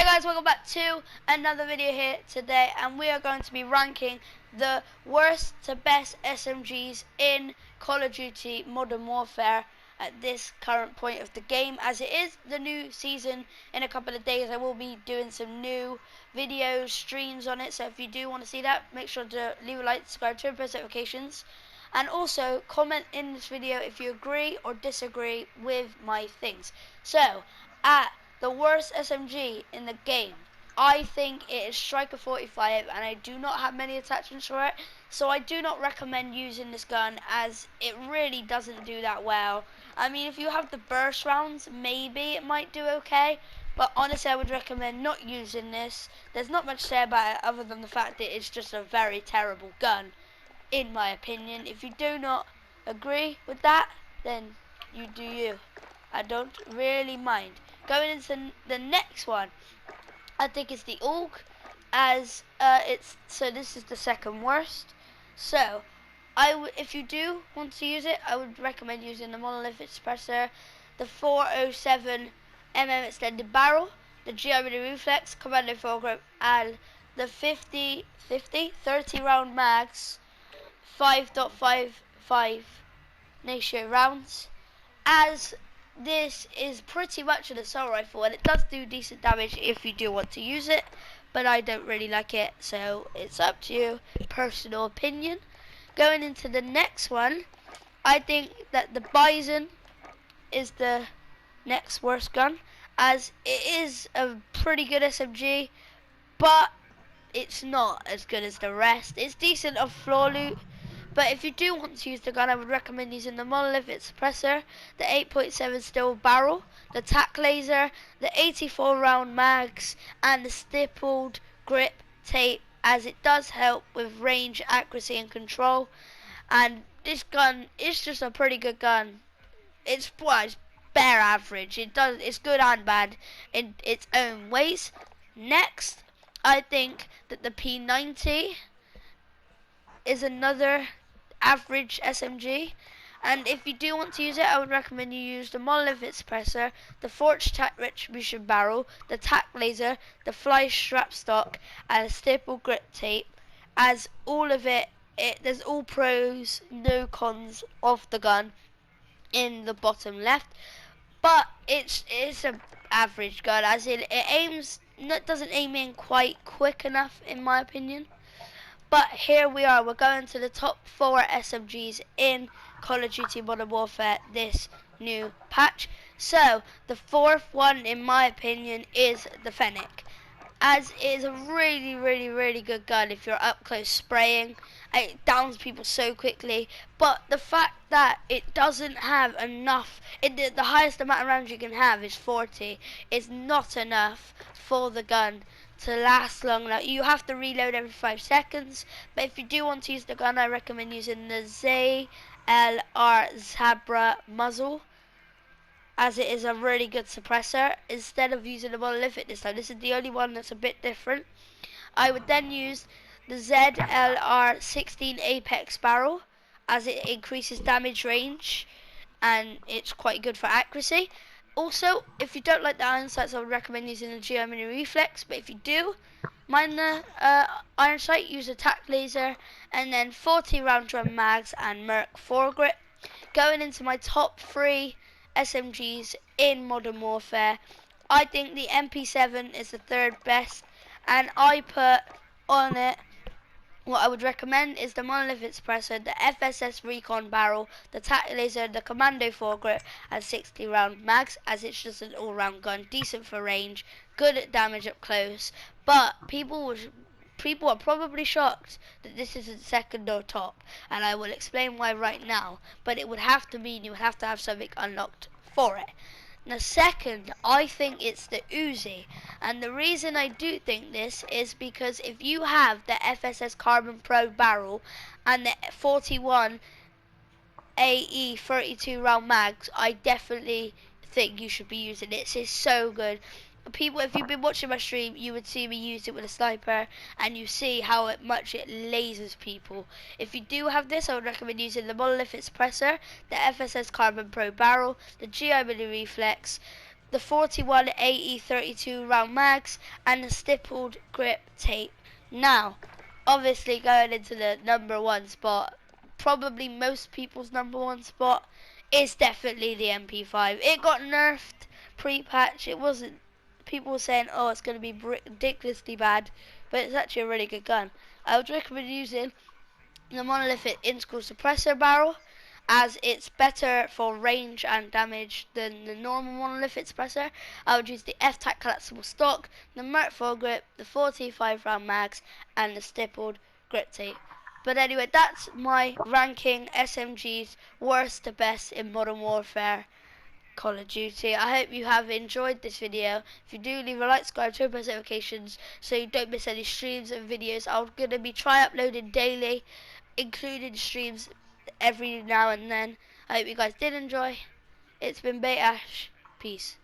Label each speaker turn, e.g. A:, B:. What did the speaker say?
A: guys, welcome back to another video here today, and we are going to be ranking the worst to best SMGs in Call of Duty Modern Warfare at this current point of the game. As it is the new season in a couple of days, I will be doing some new videos, streams on it, so if you do want to see that, make sure to leave a like, subscribe, turn on post notifications, and also comment in this video if you agree or disagree with my things. So, at the worst SMG in the game, I think it is Striker 45, and I do not have many attachments for it, so I do not recommend using this gun as it really doesn't do that well. I mean, if you have the burst rounds, maybe it might do okay, but honestly I would recommend not using this. There's not much to say about it other than the fact that it's just a very terrible gun, in my opinion. If you do not agree with that, then you do you. I don't really mind. Going into the next one, I think it's the AUG, as this is the second worst. So if you do want to use it, I would recommend using the monolithic suppressor, the 407 extended barrel, the GI reflex, commando foregrip, and the 30 round mags, 5.55 ratio rounds, as this is pretty much an assault rifle, and it does do decent damage if you do want to use it, but I don't really like it, so it's up to you, personal opinion. Going into the next one, I think that the BIZON is the next worst gun, as it is a pretty good SMG, but it's not as good as the rest. It's decent of floor loot, but if you do want to use the gun, I would recommend using the monolithic suppressor, the 8.7 steel barrel, the tac laser, the 84 round mags, and the stippled grip tape, as it does help with range, accuracy, and control. And this gun is just a pretty good gun. It's bare average. It's good and bad in its own ways. Next, I think that the P90 is another average SMG, and if you do want to use it, I would recommend you use the monolithic suppressor, the forged tac retribution barrel, the tac laser, the fly strap stock, and a stipple grip tape, as all of there's all pros, no cons of the gun in the bottom left, but it's an average gun, as it doesn't aim in quite quick enough, in my opinion. But here we are, we're going to the top 4 SMGs in Call of Duty Modern Warfare this new patch. So, the fourth one, in my opinion, is the Fennec, as it is a really good gun if you're up close spraying. It downs people so quickly, but the fact that it doesn't have enough, the highest amount of rounds you can have is 40, is not enough for the gun to last long enough. You have to reload every 5 seconds, but if you do want to use the gun, I recommend using the ZLR Zabra muzzle, as it is a really good suppressor, instead of using the monolithic this time. This is the only one that's a bit different. I would then use the ZLR 16 Apex barrel, as it increases damage range and it's quite good for accuracy. Also, if you don't like the iron sights, I would recommend using the GI reflex, but if you do mind the iron sight, use a tac laser, and then 40 round drum mags and Merc foregrip. Going into my top 3 SMGs in Modern Warfare, I think the MP7 is the third best, and I put on it, what I would recommend is the monolithic suppressor, the FSS recon barrel, the tac laser, the commando foregrip, and 60 round mags, as it's just an all round gun, decent for range, good at damage up close. But people are probably shocked that this isn't second or top, and I will explain why right now, but it would have to mean you would have to have something unlocked for it. Now second, I think it's the Uzi, and the reason I do think this is because if you have the FSS Carbon Pro barrel and the 41 AE 32 round mags, I definitely think you should be using it. It's so good. People, if you've been watching my stream, you would see me use it with a sniper, and you see how much it lasers people. If you do have this, I would recommend using the monolithic suppressor, the FSS Carbon Pro barrel, the GI reflex, the 41 AE 32 round mags, and the stippled grip tape. Now, obviously going into the number one spot, probably most people's number one spot is definitely the MP5. It got nerfed pre-patch. It wasn't, people were saying, oh, it's going to be ridiculously bad, but it's actually a really good gun. I would recommend using the monolithic integral suppressor barrel, as it's better for range and damage than the normal monolithic suppressor. I would use the F-Tac collapsible stock, the Merc foregrip, the 45 round mags, and the stippled grip tape. But anyway, that's my ranking SMG's worst to best in Modern Warfare Call of Duty. I hope you have enjoyed this video. If you do, leave a like, subscribe, turn post notifications so you don't miss any streams and videos. I'm going to be uploading daily, including streams every now and then. I hope you guys did enjoy. It's been Bait Ash. Peace.